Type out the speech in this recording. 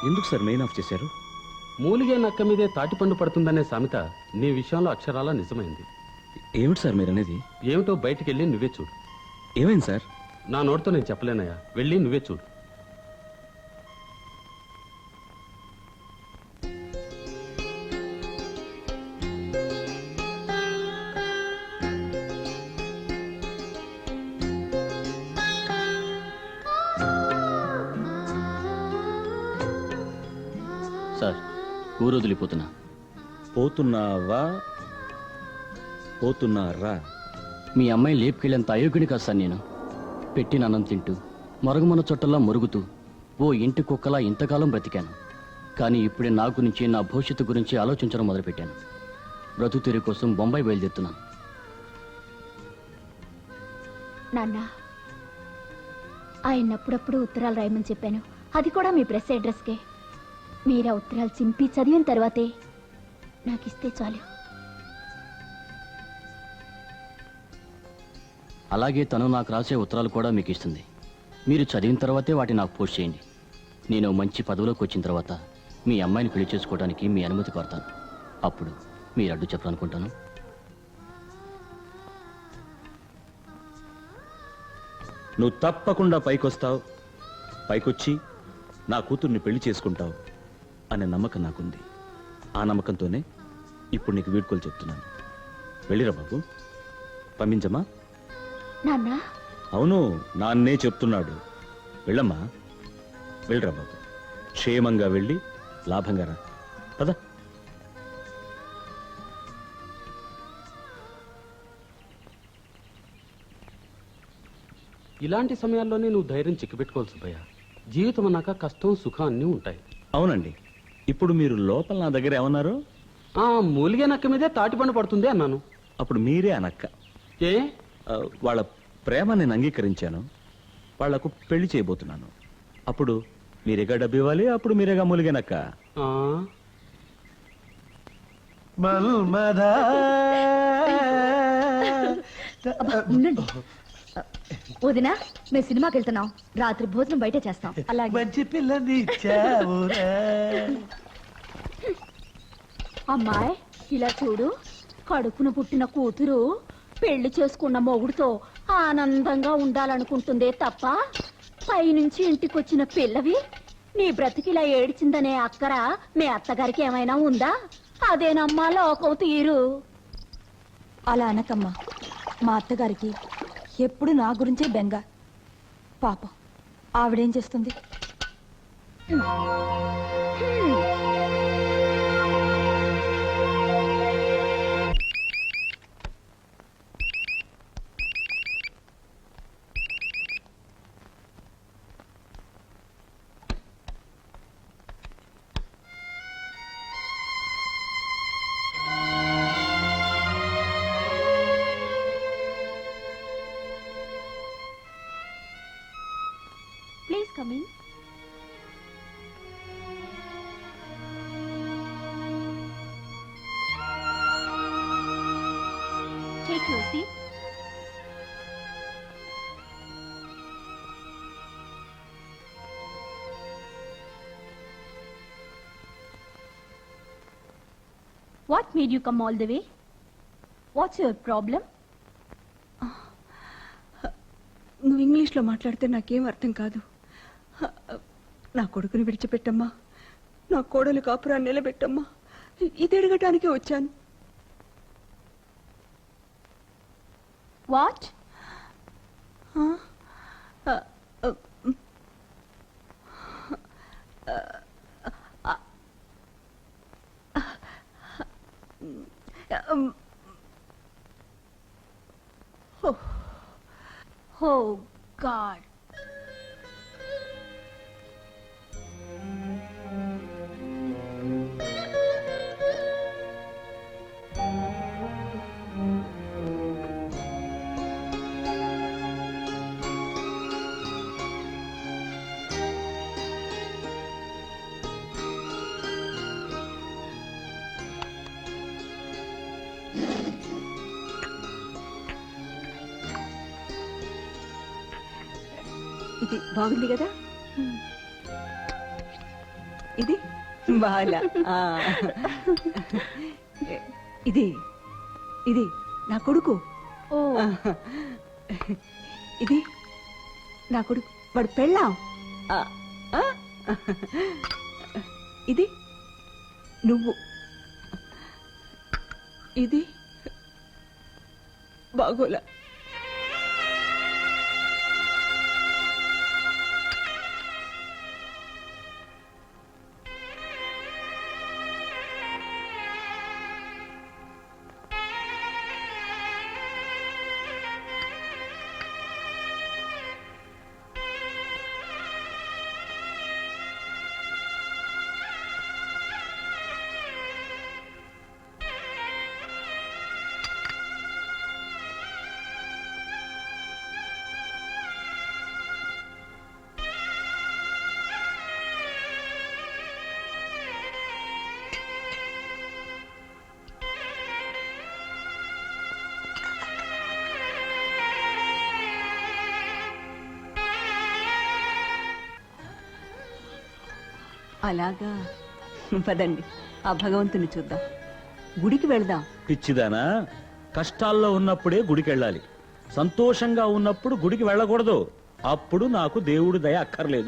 ఎందుకు sir main of చేశారు? మూలిగే నక్క మీదే తాటిపండు పడుతుందనే సామెత నీ విషయంలో అక్షరాలా నిజమైంది. ఏమిటి సార్ మీరు అనేది? ఏమిటో బయటికి వెళ్ళి నువ్వే చూడు. ఏమైంది సార్? నా నోటితో నేను చెప్పలేనయ్యా, వెళ్ళి నువ్వే చూడు. సార్, ఊరు వదిలిపోతున్నా. పోతున్నావా పోతున్నారా? మీ అమ్మాయి లేపుకెళ్ళేంత అయోగ్యుని కాదు సార్ నేను. పెట్టిన అన్నం తింటూ మరుగుమన చుట్టల్లా మురుగుతూ ఓ ఇంటి కుక్కలా ఇంతకాలం బ్రతికాను. కానీ ఇప్పుడే నా గురించి, నా భవిష్యత్తు గురించి ఆలోచించడం మొదలుపెట్టాను. బ్రతుకు తెరి కోసం బొంబాయి బయలుదేరుతున్నాను. నాన్న, ఆయన్నప్పుడప్పుడు ఉత్తరాలు రాయమని చెప్పాను. అది కూడా మీ ప్రెస్ అడ్రస్కే. మీరా ఉత్తరాలు చింపి చదివిన తర్వాతే నాకు ఇస్తే చాలు. అలాగే తను నాకు రాసే ఉత్తరాలు కూడా మీకు ఇస్తుంది. మీరు చదివిన తర్వాతే వాటి నాకు పోస్ట్ చేయండి. నేను మంచి పదవిలోకి వచ్చిన తర్వాత మీ అమ్మాయిని పెళ్లి చేసుకోవడానికి మీ అనుమతి కోరతాను. అప్పుడు మీరు అడ్డు చెప్పాలనుకుంటాను. నువ్వు తప్పకుండా పైకొస్తావు, పైకొచ్చి నా కూతుర్ని పెళ్లి చేసుకుంటావు అనే నమ్మకం నాకుంది. ఆ నమ్మకంతోనే ఇప్పుడు నీకు వీడ్కోలు చెప్తున్నాను. వెళ్ళిరా బాబు. పంపించమ్మా. నాన్న, అవును, నాన్నే చెప్తున్నాడు. వెళ్ళమ్మా, వెళ్ళిరా బాబు. క్షేమంగా వెళ్ళి లాభంగా రా. పద. ఇలాంటి సమయాల్లోనే నువ్వు ధైర్యం చిక్కిపెట్టుకోవాలి సుబ్బయ్య. జీవితం అన్నాక కష్టం సుఖం అన్నీ ఉంటాయి. అవునండి. ఇప్పుడు మీరు లోపల నా దగ్గర ఏమన్నారు? మూలిగే నక్క మీదే తాటిపండు పడుతుంది అన్నాను. అప్పుడు మీరే అనక్క. ఏ? వాళ్ళ ప్రేమ నేను అంగీకరించాను. వాళ్లకు పెళ్లి చేయబోతున్నాను. అప్పుడు మీరేగా డబ్బు ఇవ్వాలి, అప్పుడు మీరేగా మూలిగేనక్క. వదినా, మేము సినిమాకి వెళ్తున్నాం. రాత్రి భోజనం బయట చేస్తాం. అలాగే. మంచి పిల్లని అమ్మాయి, ఇలా చూడు. కడుపున పుట్టిన కూతురు పెళ్లి చేసుకున్న మొగుడుతో ఆనందంగా ఉండాలనుకుంటుందే తప్ప పైనుంచి ఇంటికొచ్చిన పిల్లవి నీ బ్రతికిలా ఏడిచిందనే అక్కర మీ అత్తగారికి ఏమైనా ఉందా? అదేనమ్మా లోకం తీరు. అలా అనకమ్మా. మా అత్తగారికి ఎప్పుడు నా గురించే బెంగ. పాపం ఆవిడేం చేస్తుంది? Please come in. Take your seat. What made you come all the way? What's your problem? నువ్వు ఇంగ్లీష్లో మాట్లాడితే నాకేం అర్థం కాదు. నా కొడుకుని విడిచిపెట్టమ్మా. నా కోడలు కాపురాన్ని నిలబెట్టమ్మా. ఇది అడగటానికే వచ్చాను. What? Oh God. ఇది బాగుంది కదా? ఇది బాల ఆ. ఇది ఇది నా కొడుకు ఓ ఇది నా కొడుకు వాడు పెళ్ళాం ఆ, ఆ. ఇది నువ్వు ఇది బాగోలా అలాగా పదండి ఆ భగవంతుని చూద్దాం గుడికి వెళదాం. పిచ్చిదానా, కష్టాల్లో ఉన్నప్పుడే గుడికి వెళ్ళాలి. సంతోషంగా ఉన్నప్పుడు గుడికి వెళ్ళకూడదు. అప్పుడు నాకు దేవుడి దయ అక్కర్లేదు.